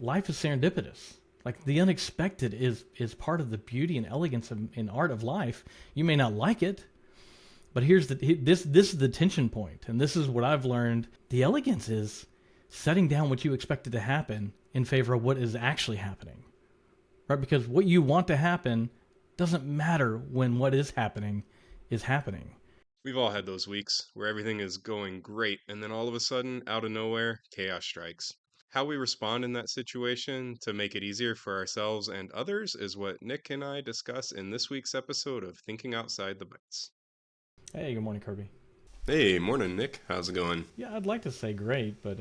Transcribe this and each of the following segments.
life is serendipitous. Like the unexpected is part of the beauty and elegance and art of life. You may not like it, but this is the tension point, and this is what I've learned. The elegance is setting down what you expected to happen in favor of what is actually happening, right? Because what you want to happen doesn't matter when what is happening is happening. We've all had those weeks where everything is going great, and then all of a sudden, out of nowhere, chaos strikes. How we respond in that situation to make it easier for ourselves and others is what Nick and I discuss in this week's episode of Thinking Outside the Bytes. Hey, good morning, Kirby. Hey, morning, Nick. How's it going? Yeah, I'd like to say great, but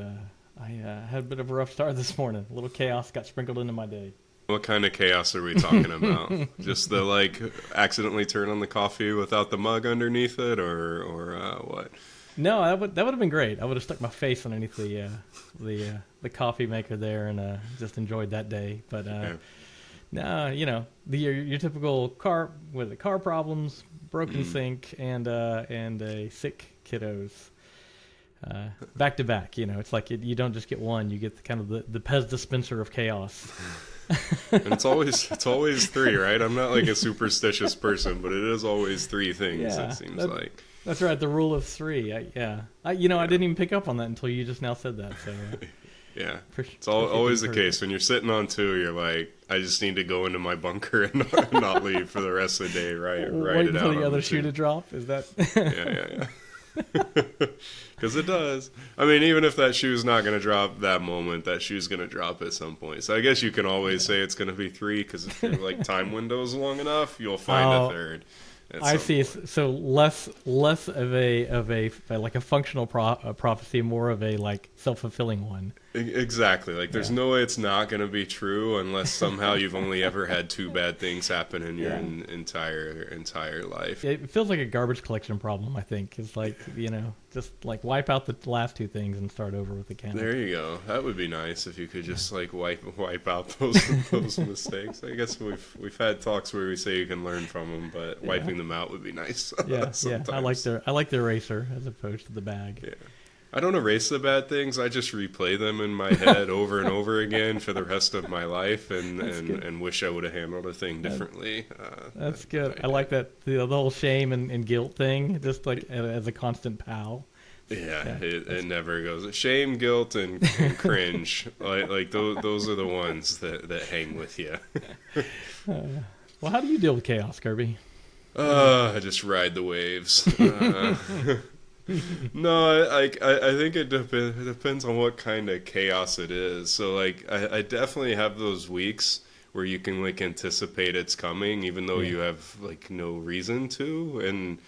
I had a bit of a rough start this morning. A little chaos got sprinkled into my day. What kind of chaos are we talking about? Just the, accidentally turn on the coffee without the mug underneath it, or what? No, that would have been great. I would have stuck my face underneath the coffee maker there and just enjoyed that day. But no, your typical car problems, broken sink, and sick kiddos. Back to back, it's like you don't just get one; you get the Pez dispenser of chaos. And it's always three, right? I'm not like a superstitious person, but it is always three things. It seems like. That's right, the rule of three. I didn't even pick up on that until you just now said that. So. Yeah, it's always the case. When you're sitting on two, you're like, I just need to go into my bunker and not leave for the rest of the day. Right, waiting for the other shoe to drop. Is that? Yeah. Because it does. I mean, even if that shoe's not going to drop that moment, that shoe's going to drop at some point. So I guess you can always say it's going to be three, because if your time window's long enough, you'll find a third. I see. Point. So less of a functional prophecy, more of a self-fulfilling one. Exactly. There's no way it's not going to be true unless somehow you've only ever had two bad things happen in your entire life. It feels like a garbage collection problem, I think. It's just wipe out the last two things and start over with the count. There you go. That would be nice if you could just wipe out those mistakes. I guess we've had talks where we say you can learn from them, but wiping them out would be nice. Yeah. I like the eraser as opposed to the bag. Yeah. I don't erase the bad things. I just replay them in my head over and over again for the rest of my life, and wish I would have handled a thing differently. That's good. I like that the whole shame and guilt thing, just as a constant pal. Yeah, it never goes. Shame, guilt, and cringe. Those are the ones that hang with you. Well, how do you deal with chaos, Kirby? I just ride the waves. No, I think it depends on what kind of chaos it is. So I definitely have those weeks where you can anticipate it's coming, even though you have no reason to. And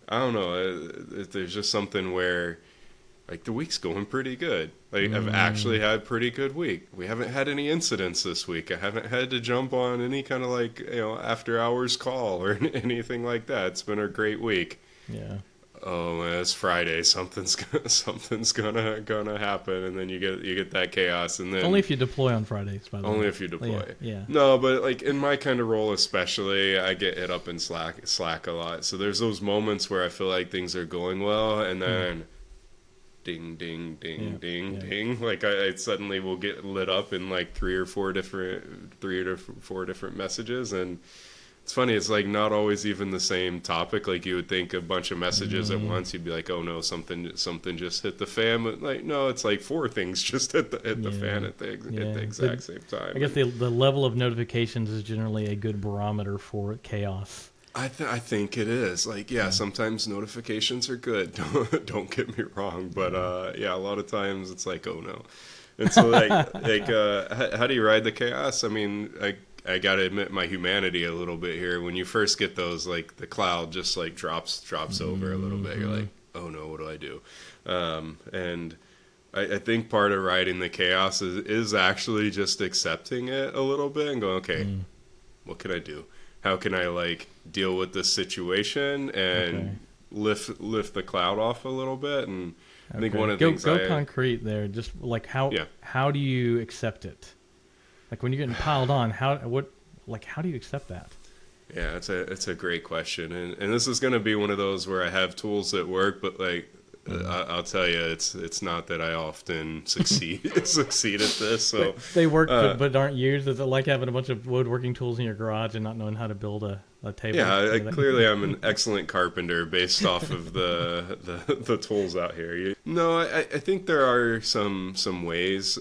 I don't know, there's just something where the week's going pretty good. I've actually had a pretty good week. We haven't had any incidents this week. I haven't had to jump on any kind of after hours call or anything like that. It's been a great week. Yeah. Oh man, it's Friday. Something's gonna happen, and then you get that chaos, and then only if you deploy on Fridays. By the way, only if you deploy. Yeah. No, but in my kind of role, especially, I get hit up in Slack a lot. So there's those moments where I feel like things are going well, and then ding, ding, ding, ding. I suddenly will get lit up in three or four different messages, and it's funny, it's not always even the same topic. You would think a bunch of messages at once, you'd be like, oh no, something just hit the fan. But no, it's four things just hit the fan at the exact same time. I guess the level of notifications is generally a good barometer for chaos. I think it is. Sometimes notifications are good. Don't get me wrong, but a lot of times it's oh no. And so how do you ride the chaos? I mean, I gotta admit my humanity a little bit here. When you first get those, the cloud just drops over a little bit. You're like, oh no, what do I do? And I think part of riding the chaos is actually just accepting it a little bit and going, okay, what can I do? How can I deal with this situation and lift the cloud off a little bit? And I think one of the things go concrete there. Just how do you accept it? When you're getting piled on, how do you accept that? Yeah, it's a great question, and this is going to be one of those where I have tools that work, but I'll tell you, it's not that I often succeed at this. So they work but aren't used. Is it like having a bunch of woodworking tools in your garage and not knowing how to build a table? Yeah, clearly I'm an excellent carpenter based off of the tools out here. No, I think there are some ways.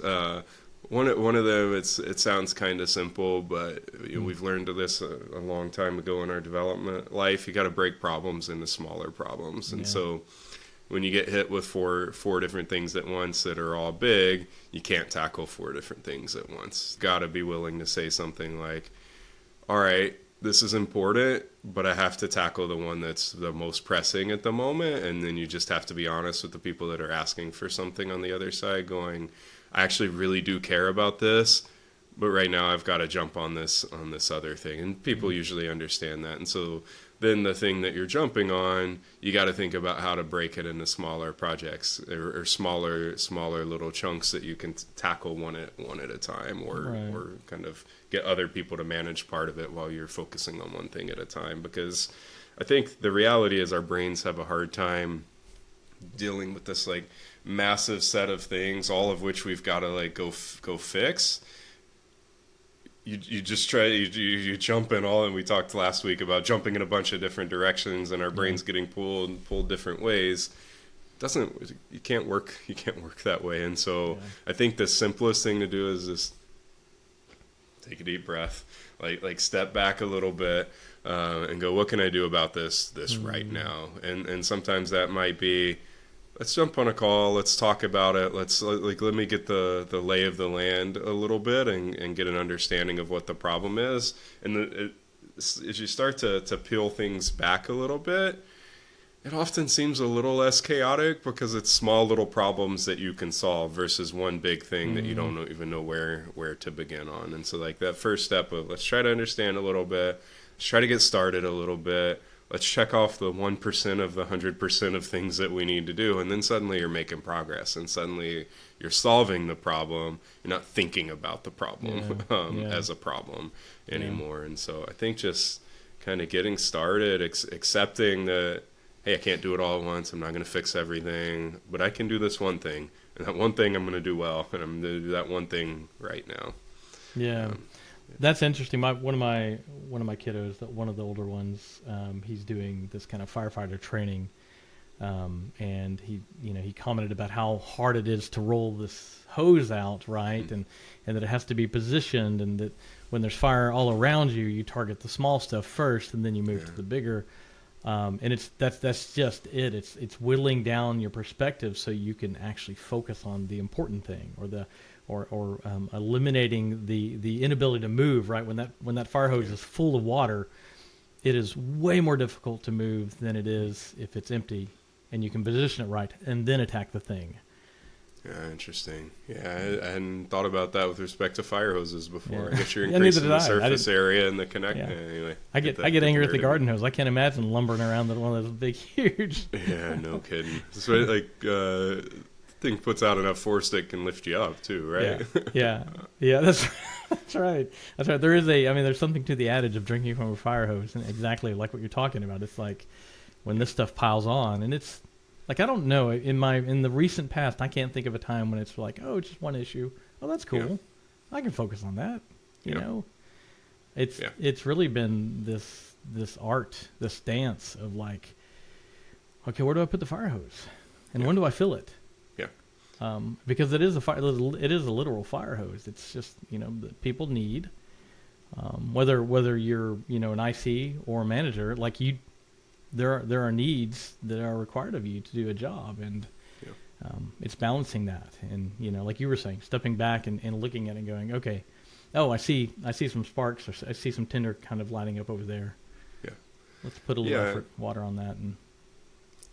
One of them, it sounds kind of simple, but we've learned this a long time ago in our development life. You got to break problems into smaller problems, and so when you get hit with four different things at once that are all big, you can't tackle four different things at once. Got to be willing to say something like, "All right, this is important, but I have to tackle the one that's the most pressing at the moment," and then you just have to be honest with the people that are asking for something on the other side, going, I actually really do care about this, but right now I've got to jump on this other thing. And people usually understand that. And so then the thing that you're jumping on, you got to think about how to break it into smaller projects or smaller little chunks that you can tackle one at a time, or kind of get other people to manage part of it while you're focusing on one thing at a time. Because I think the reality is our brains have a hard time dealing with this like massive set of things, all of which we've got to like go fix. You just try, you jump in all, and we talked last week about jumping in a bunch of different directions and our brains getting pulled different ways. You can't work that way. And so I think the simplest thing to do is just take a deep breath, like step back a little bit, and go, what can I do about this right now? And sometimes that might be, let's jump on a call. Let's talk about it. Let me get the lay of the land a little bit and get an understanding of what the problem is. And as you start to peel things back a little bit, it often seems a little less chaotic because it's small little problems that you can solve versus one big thing that you don't even know where to begin on. And so like that first step of let's try to understand a little bit. Let's try to get started a little bit. Let's check off the 1% of the 100% of things that we need to do. And then suddenly you're making progress, and suddenly you're solving the problem. You're not thinking about the problem as a problem anymore. And so I think just kind of getting started, accepting that, hey, I can't do it all at once. I'm not going to fix everything, but I can do this one thing. And that one thing I'm going to do well, and I'm going to do that one thing right now. Yeah. That's interesting. One of my kiddos, one of the older ones, he's doing this kind of firefighter training, and he commented about how hard it is to roll this hose out, right, and that it has to be positioned, and that when there's fire all around you, you target the small stuff first, and then you move to the bigger. And that's just it. It's whittling down your perspective so you can actually focus on the important thing, or eliminating the inability to move. Right, when that fire hose is full of water, it is way more difficult to move than it is if it's empty, and you can position it right and then attack the thing. Yeah, interesting. Yeah, I hadn't thought about that with respect to fire hoses before. Yeah. I guess you're increasing the surface area and the connect. Yeah. Anyway, I get angry at the garden hose. I can't imagine lumbering around with one of those big, huge. Yeah, no kidding. So thing puts out enough force that can lift you up too, right? Yeah. That's right. There is there's something to the adage of drinking from a fire hose, and exactly like what you're talking about. It's like when this stuff piles on, and it's. Like, I don't know, in the recent past, I can't think of a time when it's like, oh, it's just one issue. Oh, that's cool. Yeah. I can focus on that. You know, it's really been this art, this dance of like, okay, where do I put the fire hose, and when do I fill it? Yeah. Because it is a literal fire hose. It's just that people need, whether you're an IC or a manager, like you. There are needs that are required of you to do a job, and it's balancing that. And like you were saying, stepping back and looking at it and going, okay, I see some sparks, or I see some tinder kind of lighting up over there. Yeah, let's put a little water on that. And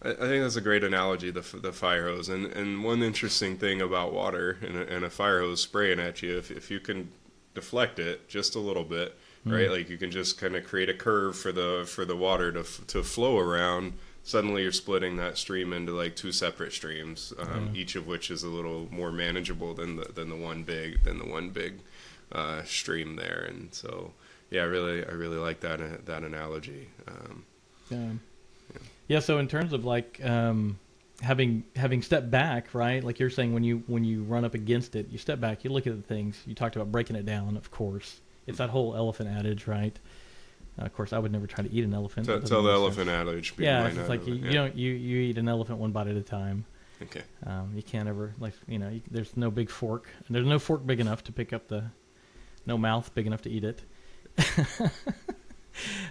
I think that's a great analogy, the fire hose. And one interesting thing about water and a fire hose spraying at you, if you can deflect it just a little bit. Right, like you can just kind of create a curve for the water to flow around. Suddenly, you're splitting that stream into like two separate streams, each of which is a little more manageable than the one big stream there. And so, I really like that analogy. So in terms of like having stepped back, right? Like you're saying, when you run up against it, you step back, you look at the things. You talked about breaking it down, of course. It's that whole elephant adage, right? Of course, I would never try to eat an elephant. Tell the elephant adage. Yeah, it's like you eat an elephant one bite at a time. Okay. You can't ever there's no big fork. There's no fork big enough to pick up no mouth big enough to eat it.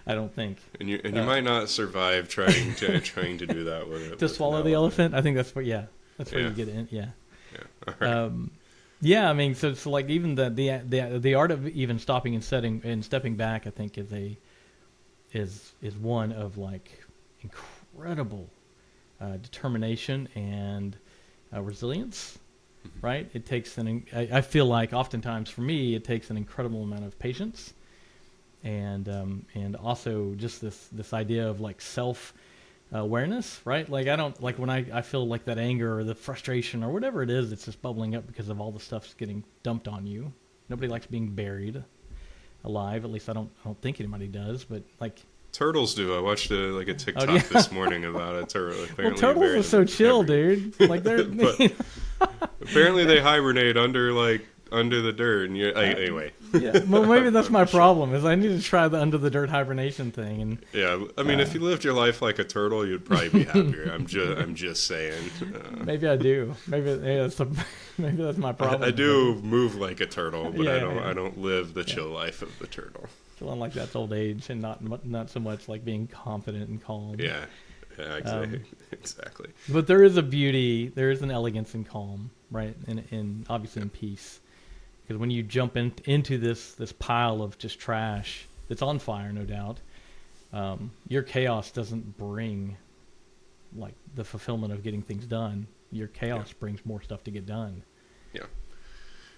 I don't think. And you might not survive trying to do that with it. To swallow the elephant. I think that's where you get in. Yeah. Yeah. All right. Yeah, I mean, so like even the art of even stopping and stepping back, I think is one of like incredible determination and resilience, right? It takes I feel like oftentimes for me it takes an incredible amount of patience, and also just this idea of like self awareness, right? Like I don't like when I feel like that anger or the frustration or whatever it is, it's just bubbling up because of all the stuff's getting dumped on you. Nobody likes being buried alive. At least I don't think anybody does. But like turtles do. I watched a TikTok this morning about a turtle. Well, turtles are so chill, dude. Like they're apparently they hibernate under the dirt. And anyway. Yeah. Well, maybe that's my problem. Is I need to try the under the dirt hibernation thing. And yeah, I mean, if you lived your life like a turtle, you'd probably be happier. I'm just saying. Maybe I do. Maybe that's my problem. I do move like a turtle, but I don't live the chill life of the turtle. Feeling like that's old age and not so much like being confident and calm. Yeah, exactly. But there is a beauty, there is an elegance in calm, right? And obviously in peace. Because when you jump into this pile of just trash that's on fire, no doubt, your chaos doesn't bring like the fulfillment of getting things done. Your chaos brings more stuff to get done. Yeah.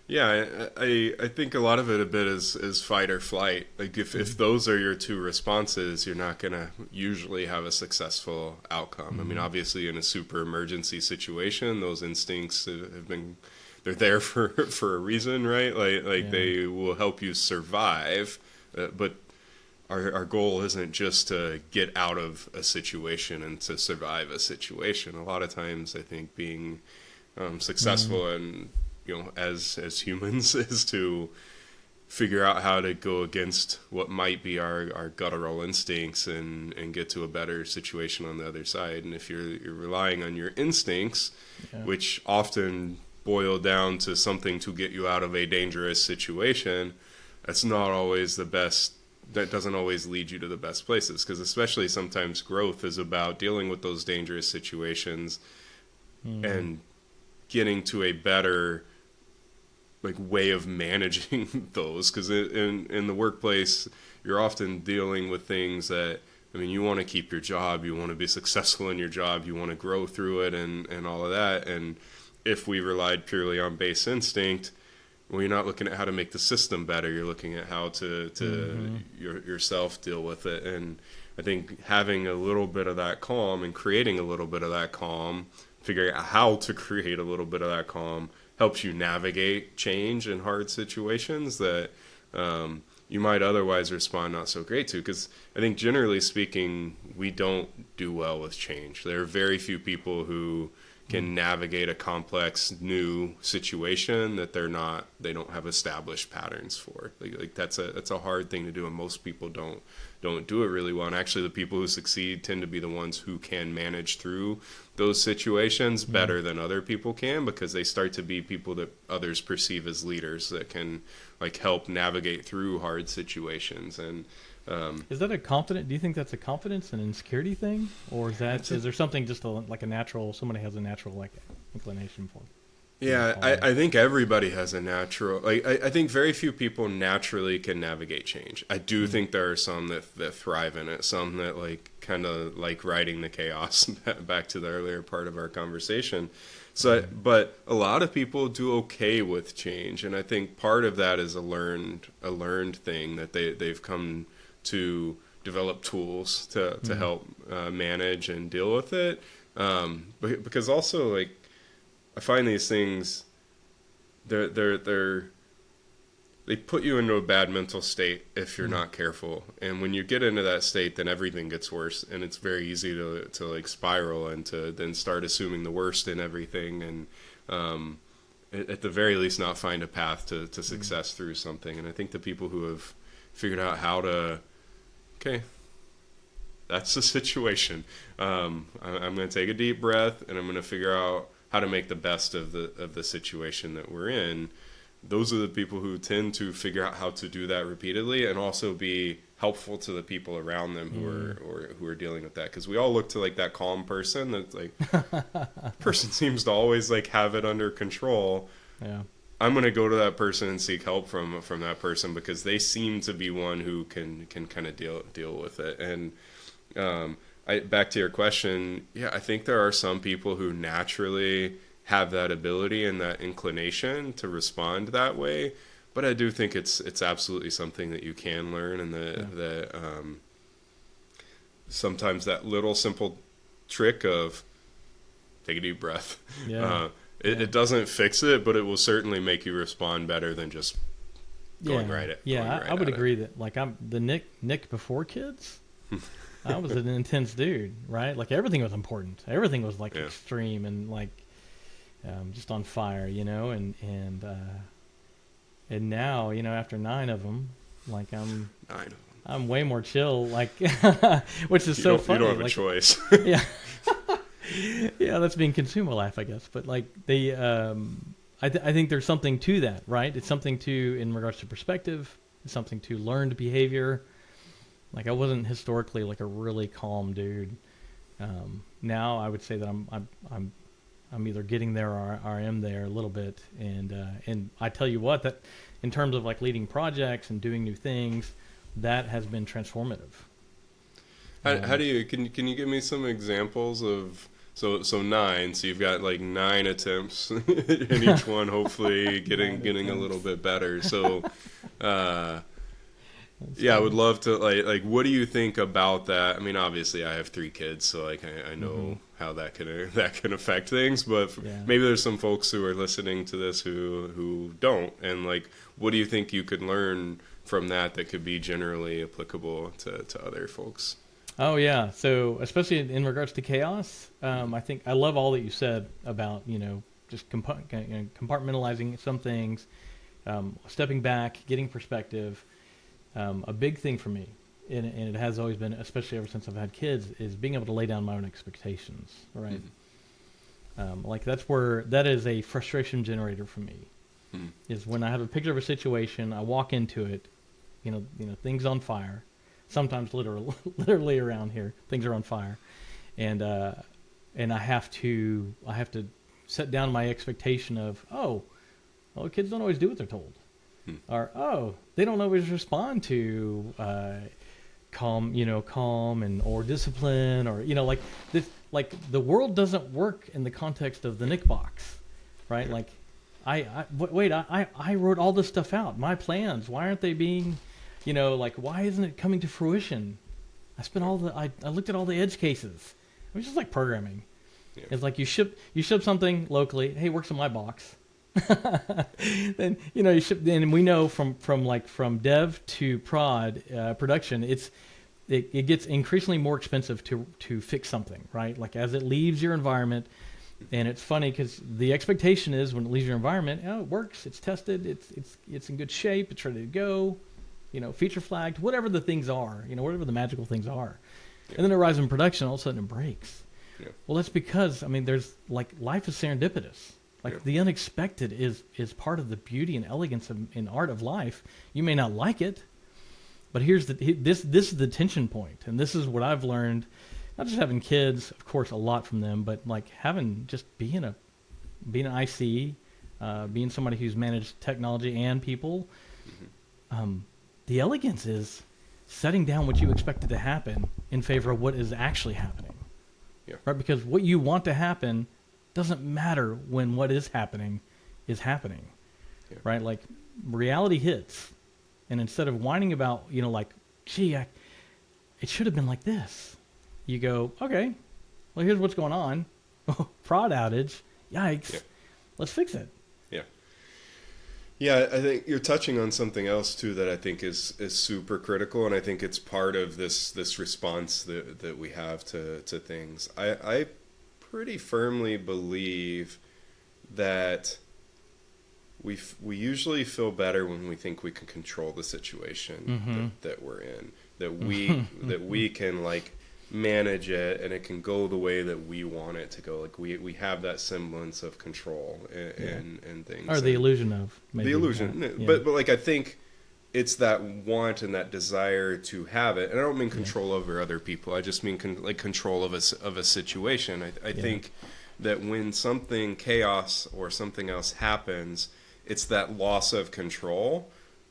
Yeah, I think a lot of it a bit is fight or flight. Like if those are your two responses, you're not going to usually have a successful outcome. I mean, obviously in a super emergency situation, those instincts they're there for a reason, right? Like they will help you survive, but our goal isn't just to get out of a situation and to survive a situation. A lot of times I think being successful and as humans is to figure out how to go against what might be our guttural instincts and get to a better situation on the other side. And if you're relying on your instincts, which often boil down to something to get you out of a dangerous situation, that's not always the best. That doesn't always lead you to the best places, because especially sometimes growth is about dealing with those dangerous situations and getting to a better way of managing those, because in the workplace you're often dealing with things that, I mean, you want to keep your job, you want to be successful in your job, you want to grow through it and all of that. And if we relied purely on base instinct, well, you're not looking at how to make the system better, you're looking at how to yourself deal with it. And I think having a little bit of that calm and creating a little bit of that calm, figuring out how to create a little bit of that calm, helps you navigate change in hard situations that you might otherwise respond not so great to. Because I think generally speaking, we don't do well with change. There are very few people who can navigate a complex new situation that they don't have established patterns for. Like that's a hard thing to do, and most people don't do it really well. And actually the people who succeed tend to be the ones who can manage through those situations better than other people can, because they start to be people that others perceive as leaders that can help navigate through hard situations. And is that do you think that's a confidence and insecurity thing, or is there something just like a natural, somebody has a natural inclination for? Yeah, I think everybody has a natural, I think very few people naturally can navigate change. I do think there are some that thrive in it, some that kind of like riding the chaos, back to the earlier part of our conversation. So, but a lot of people do okay with change, and I think part of that is a learned thing that they've come to develop tools to help manage and deal with it. Because also I find these things, they're they put you into a bad mental state if you're not careful. And when you get into that state, then everything gets worse, and it's very easy to like spiral and to then start assuming the worst in everything, and at the very least not find a path to success through something. And I think the people who have figured out how to, okay, that's the situation. I'm going to take a deep breath, and I'm going to figure out how to make the best of the situation that we're in. Those are the people who tend to figure out how to do that repeatedly, and also be helpful to the people around them who are dealing with that. Because we all look to like that calm person that's like, person seems to always like have it under control. Yeah. I'm going to go to that person and seek help from that person, because they seem to be one who can kind of deal with it. And back to your question, yeah, I think there are some people who naturally have that ability and that inclination to respond that way, but I do think it's absolutely something that you can learn, and that sometimes that little simple trick of take a deep breath, it doesn't fix it, but it will certainly make you respond better than just going right at I would agree that like I'm the Nick before kids. I was an intense dude, right? Like everything was important. Everything was like extreme and like just on fire, you know. And now, you know, after 9 of them, like I'm way more chill, like, which is so funny. You don't have like, a choice. Yeah, yeah, that's being consumer life, I guess. But like they, I think there's something to that, right? It's something to in regards to perspective. It's something to learned behavior. Like I wasn't historically like a really calm dude. Now I would say that I'm either getting there or I am there a little bit. And I tell you what, that in terms of like leading projects and doing new things, that has been transformative. How do you can you give me some examples of so 9? So you've got like 9 attempts, and each one hopefully getting a little bit better. So. Yeah, I would love to like. What do you think about that? I mean, obviously, I have 3 kids, so like I know how that can affect things. But maybe there's some folks who are listening to this who don't. And like, what do you think you could learn from that could be generally applicable to other folks? Oh yeah, so especially in regards to chaos, I think I love all that you said about just compartmentalizing some things, stepping back, getting perspective. A big thing for me, and it has always been, especially ever since I've had kids, is being able to lay down my own expectations, right? Like that is a frustration generator for me, is when I have a picture of a situation, I walk into it, things on fire, sometimes literally around here, things are on fire, and I have to set down my expectation of, kids don't always do what they're told. Or they don't always respond to calm and or discipline, or like this. Like the world doesn't work in the context of the Nick box, right? Like I wrote all this stuff out, my plans. Why aren't they being, like why isn't it coming to fruition? I spent I looked at all the edge cases. It was just like programming. Yeah. It's like you ship something locally. Hey, works in my box. Then you ship, and we know from dev to production, it gets increasingly more expensive to fix something, right? Like as it leaves your environment, and it's funny because the expectation is when it leaves your environment, it works, it's tested, it's in good shape, it's ready to go, feature flagged, whatever the things are, whatever the magical things are, and then it arrives in production, all of a sudden it breaks. Yeah. Well, that's because there's like life is serendipitous. Like the unexpected is part of the beauty and elegance in art of life. You may not like it, but this is the tension point, and this is what I've learned. Not just having kids, of course, a lot from them, but like being an IC, being somebody who's managed technology and people. The elegance is setting down what you expected to happen in favor of what is actually happening. Yeah. Right, because what you want to happen doesn't matter when what is happening, right? Like reality hits, and instead of whining about, gee, it should have been like this, you go, okay, well, here's what's going on. Prod outage, yikes, let's fix it. Yeah, I think you're touching on something else too that I think is super critical, and I think it's part of this response that we have to things. I pretty firmly believe that we usually feel better when we think we can control the situation that we're in, that we can like manage it and it can go the way that we want it to go. Like we have that semblance of control and things, or the illusion of maybe the illusion. that. Yeah. But like I think it's that want and that desire to have it. And I don't mean control over other people. I just mean like control of a situation. I think that when something chaos or something else happens, it's that loss of control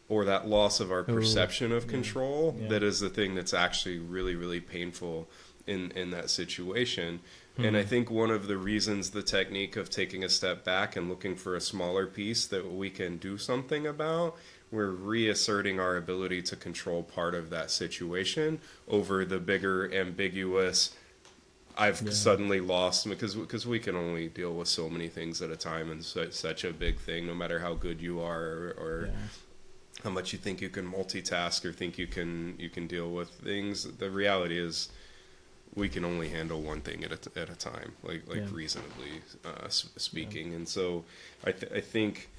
or that loss of our perception of control that is the thing that's actually really, really painful in that situation. And I think one of the reasons the technique of taking a step back and looking for a smaller piece that we can do something about, we're reasserting our ability to control part of that situation over the bigger, ambiguous, I've suddenly lost, because we can only deal with so many things at a time, and such a big thing, no matter how good you are or how much you think you can multitask or think you can deal with things. The reality is we can only handle one thing at a time, like reasonably speaking. And so I think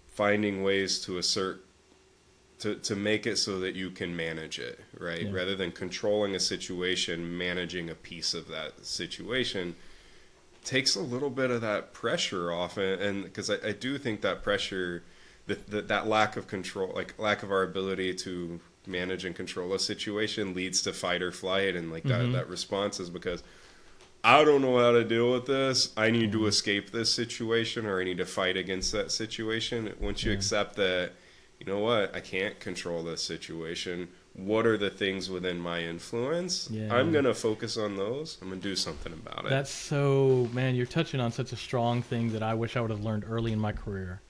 finding ways to assert to make it so that you can manage it, right? Rather than controlling a situation, managing a piece of that situation takes a little bit of that pressure off. And because I do think that pressure, that lack of control, like lack of our ability to manage and control a situation, leads to fight or flight. And like that response is because I don't know how to deal with this. I need to escape this situation, or I need to fight against that situation. Once you accept that, you know what, I can't control this situation. What are the things within my influence? I'm going to focus on those. I'm going to do something about it. That's so, man, you're touching on such a strong thing that I wish I would have learned early in my career.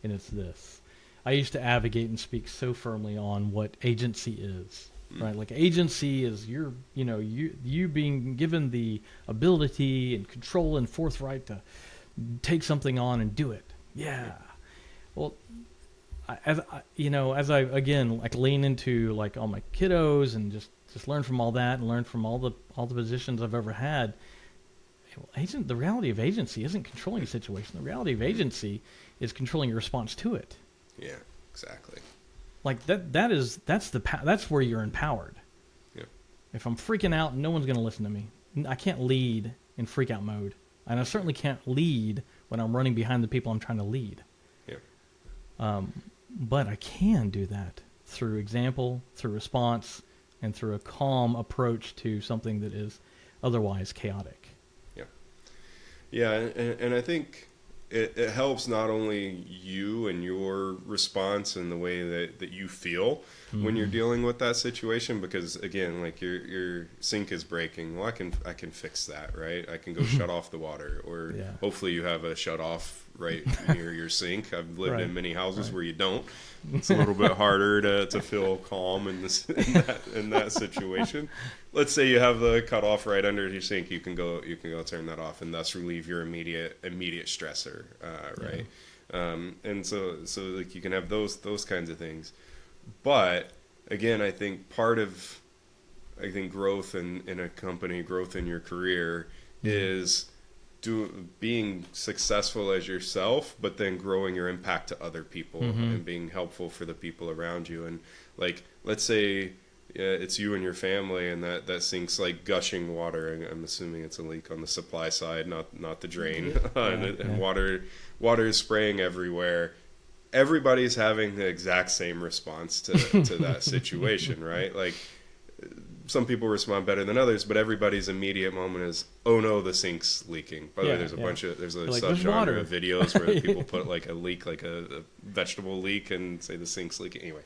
And it's this. I used to advocate and speak so firmly on what agency is, right? Like agency is you being given the ability and control and forthright to take something on and do it. Yeah. Well, as I again like lean into like all my kiddos and just learn from all that and learn from all the positions I've ever had. The reality of agency isn't controlling a situation. The reality of agency is controlling your response to it. Yeah, exactly. Like that's where you're empowered. Yeah. If I'm freaking out, no one's going to listen to me. I can't lead in freak out mode, and I certainly can't lead when I'm running behind the people I'm trying to lead. Yeah. But I can do that through example, through response, and through a calm approach to something that is otherwise chaotic. Yeah. Yeah, and I think it helps not only you and your response and the way that you feel when you're dealing with that situation, because again, like your sink is breaking. Well, I can fix that, right? I can go shut off the water, or hopefully you have a shut off right near your sink. I've lived in many houses where you don't. It's a little bit harder to feel calm in that situation. Let's say you have the cutoff right under your sink. You can go turn that off, and thus relieve your immediate stressor, right? And so like you can have those kinds of things. But again, I think part of growth in a company, growth in your career, is being successful as yourself, but then growing your impact to other people and being helpful for the people around you. And like, let's say it's you and your family, and that sink's like gushing water. And I'm assuming it's a leak on the supply side, not the drain. And water is spraying everywhere. Everybody's having the exact same response to that situation, right? Like, some people respond better than others, but everybody's immediate moment is, oh no, the sink's leaking. By the way, there's there's a subgenre of videos where people put like a leak, like a vegetable leak, and say the sink's leaking. Anyway,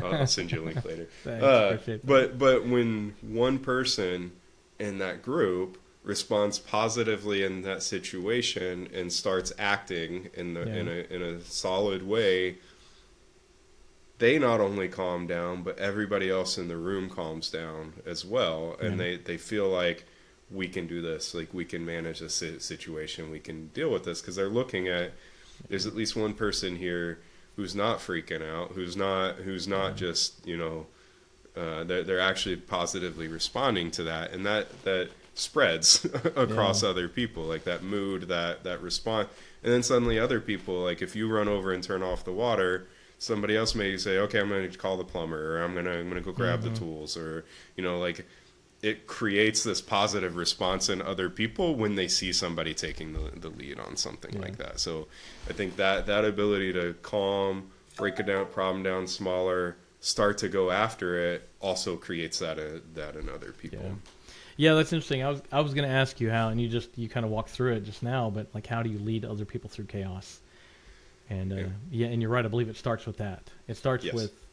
I'll send you a link later. Thanks, but when one person in that group responds positively in that situation and starts acting in a solid way, they not only calm down, but everybody else in the room calms down as well. And they feel like, we can do this. Like, we can manage this situation. We can deal with this. Because they're looking at, there's at least one person here who's not freaking out, who's not just, they're actually positively responding to that, and that spreads across other people, like that mood, that response. And then suddenly other people, like if you run over and turn off the water, somebody else may say, okay, I'm going to call the plumber, or I'm going to go grab the tools, or like it creates this positive response in other people when they see somebody taking the lead on something like that. So I think that ability to calm, break it down, problem down smaller, start to go after it, also creates that in other people. Yeah, that's interesting. I was going to ask you how, and you kind of walked through it just now, but like, how do you lead other people through chaos? And and you're right. I believe it starts with that. It starts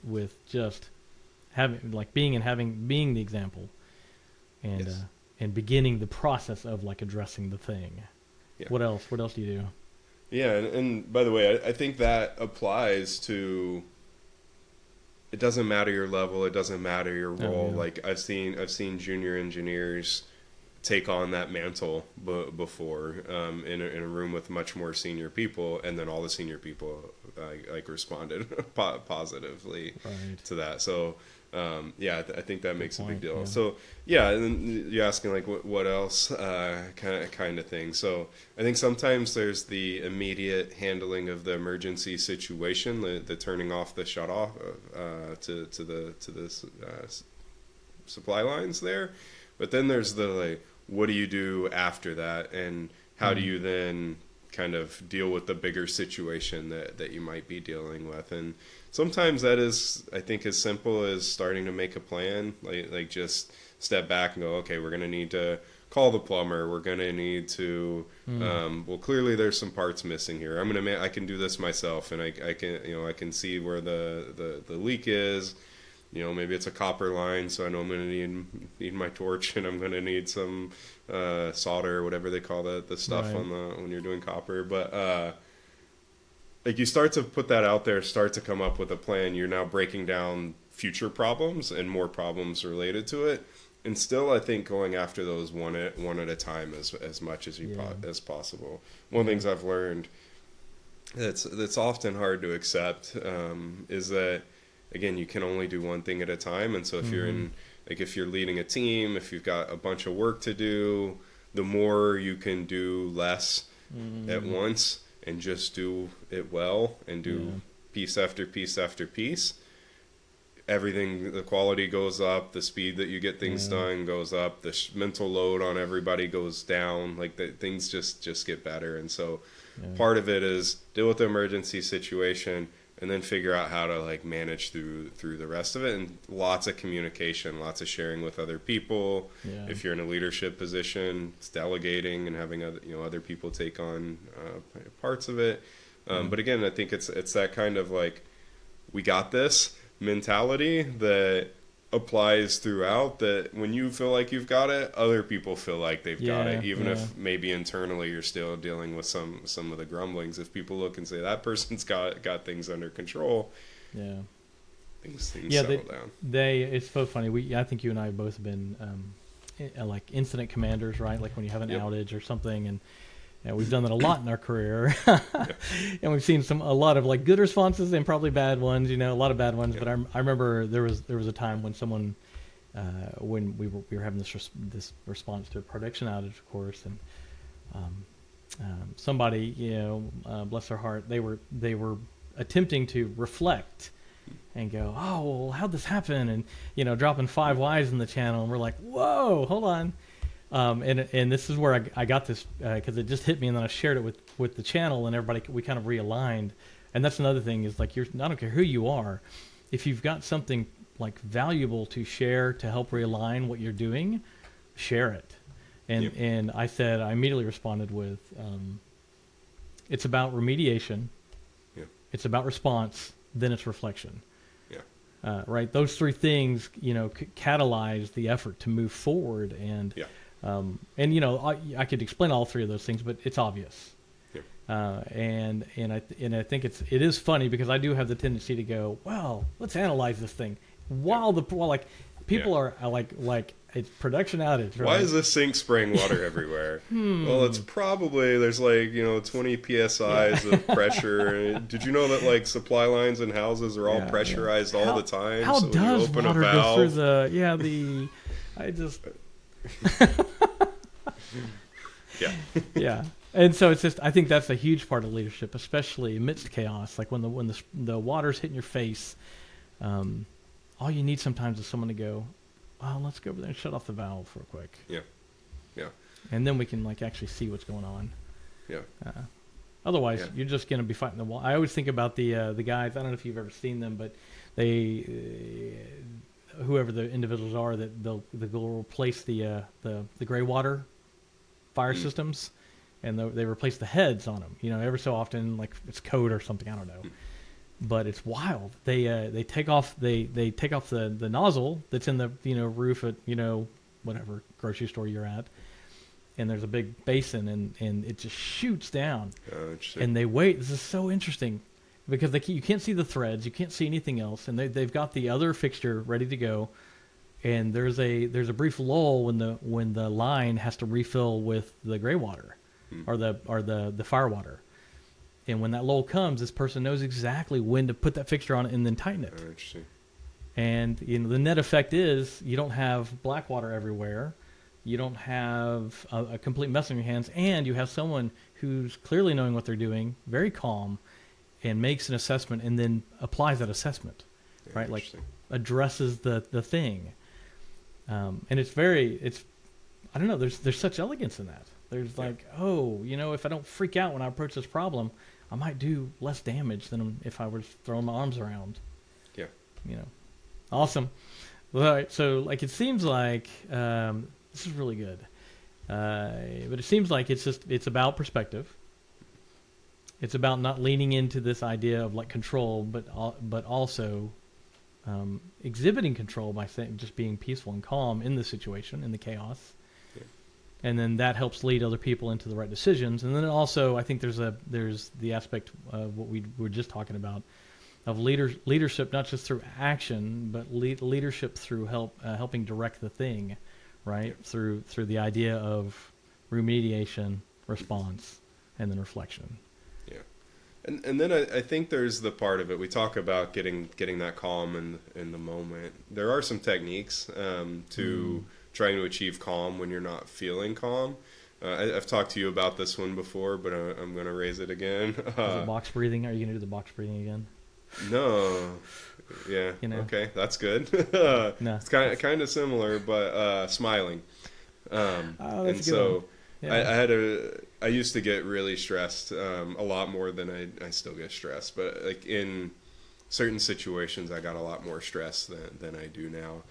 with just being the example, and beginning the process of like addressing the thing. Yeah. What else? What else do you do? Yeah, and by the way, I think that applies to. It doesn't matter your level. It doesn't matter your role. Like I've seen junior engineers take on that mantle before in a room with much more senior people, and then all the senior people like responded positively to that. So I think that makes a big deal. Yeah. So and then you're asking like what else kind of thing. So I think sometimes there's the immediate handling of the emergency situation, the turning off the shut off to the supply lines there. But then there's the like, what do you do after that, and how do you then kind of deal with the bigger situation that you might be dealing with? And sometimes that is, I think, as simple as starting to make a plan, like just step back and go, okay, we're going to need to call the plumber. We're going to need to, well, clearly there's some parts missing here. I can do this myself, and I can, I can see where the leak is. Maybe it's a copper line, so I know I'm going to need my torch, and I'm going to need some solder or whatever they call the stuff on when you're doing copper. But like you start to put that out there, start to come up with a plan. You're now breaking down future problems and more problems related to it, and still I think going after those one at a time as much as as possible. One of the things I've learned that's often hard to accept is that, again, you can only do one thing at a time. And so if if you're leading a team, if you've got a bunch of work to do, the more you can do less at once and just do it well and do piece after piece after piece, the quality goes up, the speed that you get things done goes up, the mental load on everybody goes down, like things just get better. And so part of it is deal with the emergency situation, and then figure out how to like manage through the rest of it, and lots of communication, lots of sharing with other people. If you're in a leadership position, it's delegating and having other people take on parts of it. But again, I think it's that kind of like, we got this mentality that applies throughout, that when you feel like you've got it, other people feel like they've got it, even if maybe internally you're still dealing with some of the grumblings. If people look and say that person's got things under control, things settle down. It's so funny. I think you and I have both been like incident commanders, right? Like when you have an outage or something, and we've done that a lot in our career. And we've seen a lot of like good responses and probably bad ones, a lot of bad ones. But I remember there was a time when someone, when we were having this response to a production outage, of course, and somebody, bless their heart, they were attempting to reflect and go, oh, well, how'd this happen? And, dropping 5 Ys in the channel. And we're like, whoa, hold on. And this is where I got this, because it just hit me, and then I shared it with the channel, and everybody, we kind of realigned. And that's another thing, is like, I don't care who you are, if you've got something like valuable to share to help realign what you're doing, share it. And I immediately responded with, it's about remediation, it's about response, then it's reflection. Right? Those 3 things, catalyze the effort to move forward. And I could explain all 3 of those things, but it's obvious. And I think it is funny, because I do have the tendency to go, well, let's analyze this thing, while people are like it's production outage. Right? Why is this sink spraying water everywhere? Well, it's probably there's 20 psi's of pressure. Did you know that supply lines in houses are all pressurized all the time? How so when does you open water a valve, go through the? I just. Yeah. And so it's just, I think that's a huge part of leadership, especially amidst chaos. Like when the water's hitting your face, all you need sometimes is someone to go, well, let's go over there and shut off the valve real quick. Yeah. And then we can actually see what's going on. Yeah. Otherwise, you're just going to be fighting the wall. I always think about the guys. I don't know if you've ever seen them, but they, whoever the individuals are, that they'll replace the gray water fire systems, and they replace the heads on them. Every so often, like it's code or something. I don't know, but it's wild. They take off the nozzle that's in the roof at whatever grocery store you're at, and there's a big basin, and it just shoots down. And they wait. This is so interesting because you can't see the threads, you can't see anything else, and they've got the other fixture ready to go. And there's a brief lull when the line has to refill with the gray water, or the fire water, and when that lull comes, this person knows exactly when to put that fixture on it and then tighten it. Interesting. And the net effect is you don't have black water everywhere, you don't have a complete mess on your hands, and you have someone who's clearly knowing what they're doing, very calm, and makes an assessment and then applies that assessment, right? Like addresses the thing. And it's I don't know, there's such elegance in that. There's if I don't freak out when I approach this problem, I might do less damage than if I was throwing my arms around. Yeah. Awesome. All right. So it seems like, this is really good. But it seems like it's about perspective. It's about not leaning into this idea of control, but also, exhibiting control by just being peaceful and calm in the situation, in the chaos. Yeah. And then that helps lead other people into the right decisions. And then also, I think there's the aspect of what we were just talking about, of leadership, not just through action, but leadership through helping direct the thing, right? Yeah. Through the idea of remediation, response, and then reflection. And then I think there's the part of it. We talk about getting that calm in the moment. There are some techniques to trying to achieve calm when you're not feeling calm. I've talked to you about this one before, but I'm going to raise it again. Is it box breathing? Are you going to do the box breathing again? No. Yeah. Okay, that's good. No. It's kind of similar, but smiling. That's and a good so. one. Yeah. I used to get really stressed, a lot more than I still get stressed, but in certain situations I got a lot more stressed than I do now.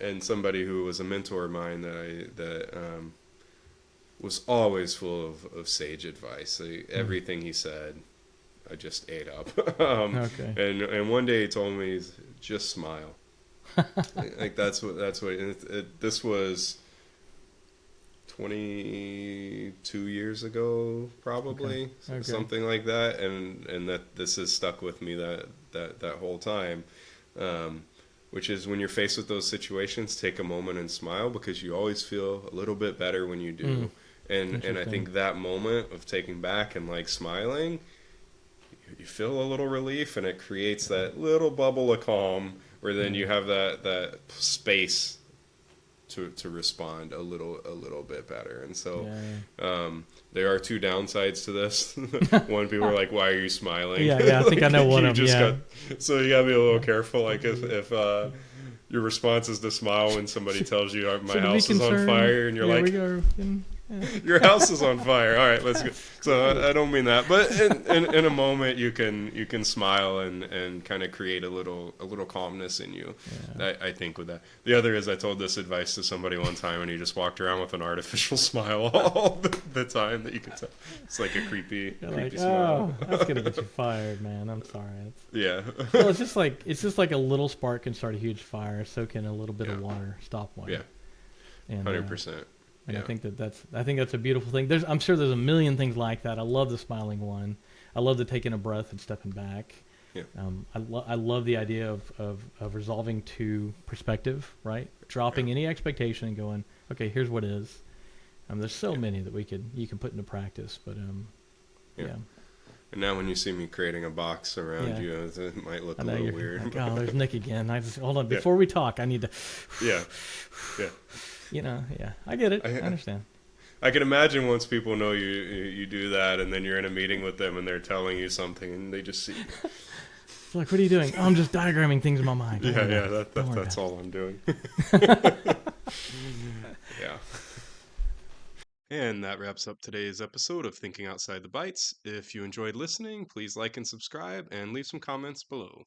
And somebody who was a mentor of mine that was always full of sage advice. Everything he said, I just ate up. Okay. And one day he told me, just smile. That's what this was 22 years ago, probably. Okay. Something like that, and that this has stuck with me that whole time, which is when you're faced with those situations, take a moment and smile, because you always feel a little bit better when you do. And I think that moment of taking back and smiling, you feel a little relief, and it creates that little bubble of calm where then you have that space to respond a little bit better. And so there are two downsides to this. One, people are like, why are you smiling? I think I know one of them. So you gotta be a little careful, if your response is to smile when somebody tells you my house is on fire, and you're your house is on fire. All right, let's go. So I don't mean that, but in a moment you can smile and kind of create a little calmness in you. I think with that. The other is, I told this advice to somebody one time, and he just walked around with an artificial smile all the time that you could tell. It's like a creepy smile. Oh, that's gonna get you fired, man. I'm sorry. Well, it's just like a little spark can start a huge fire. So can a little bit of water stop one. Yeah. And 100%. And I think that's a beautiful thing. I'm sure there's a million things like that. I love the smiling one. I love the taking a breath and stepping back. Yeah. I love the idea of resolving to perspective, right? Dropping Yeah. any expectation and going, okay, here's what is. There's so Yeah. many that you can put into practice, but Yeah. yeah, And now when you see me creating a box around yeah. you, it might look I a know little you're weird. like, oh, there's Nick again. I just hold on Yeah. before we talk. I need to, Yeah. Yeah. yeah. I get it. I I understand. I can imagine once people know you do that, and then you're in a meeting with them, and they're telling you something, and they just see. It's like, what are you doing? Oh, I'm just diagramming things in my mind. Don't Yeah, worry yeah, about it. Don't worry that's about all I'm doing. it. Yeah. And that wraps up today's episode of Thinking Outside the Bytes. If you enjoyed listening, please like and subscribe and leave some comments below.